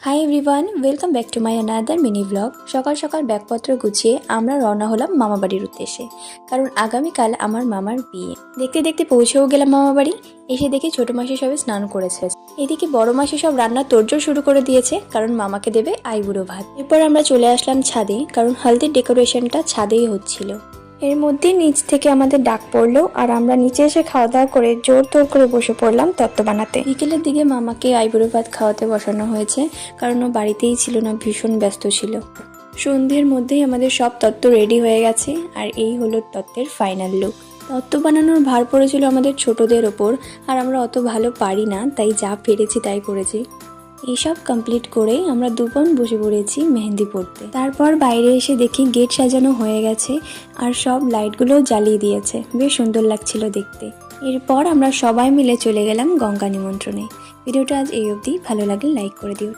Hi everyone, welcome back to my another mini blog. সকাল সকাল ব্যাগপত্র গুছিয়ে আমরা রওনা হলাম মামাবাড়ির উদ্দেশ্যে, কারণ আগামীকাল আমার মামার বিয়ে। দেখতে দেখতে পৌঁছেও গেলাম মামাবাড়ি। এসে দেখি ছোটো মাসি সবে স্নান করেছে। এদিকে বড় মাসি সব রান্নার তোড়জোড় শুরু করে দিয়েছে, কারণ মামাকে দেবে আইবুড়ো ভাত। এরপর আমরা চলে আসলাম ছাদে, কারণ হলদির ডেকোরেশনটা ছাদেই হচ্ছিল। এর মধ্যে নিচ থেকে আমাদের ডাক পড়লো, আর আমরা নিচে এসে খাওয়া দাওয়া করে জোর তোর করে বসে পড়লাম তত্ত্ব বানাতে। বিকেলের দিকে মামাকে আইবুড়ো ভাত খাওয়াতে বসানো হয়েছে, কারণ ও বাড়িতেই ছিল না, ভীষণ ব্যস্ত ছিল। সন্ধ্যের মধ্যেই আমাদের সব তত্ত্ব রেডি হয়ে গেছে, আর এই হলো তত্ত্বের ফাইনাল লুক। তত্ত্ব বানানোর ভার পড়েছিল আমাদের ছোটদের ওপর, আর আমরা অত ভালো পারি না, তাই যা পেরেছি তাই করেছি। এইসব কমপ্লিট করেই আমরা দুজন বসে পড়েছি মেহেন্দি পড়তে। তারপর বাইরে এসে দেখি গেট সাজানো হয়ে গেছে, আর সব লাইটগুলোও জ্বালিয়ে দিয়েছে, বেশ সুন্দর লাগছিল দেখতে। এরপর আমরা সবাই মিলে চলে গেলাম গঙ্গা নিমন্ত্রণে। ভিডিওটা আজ এই অবধি, ভালো লাগলে লাইক করে দিও।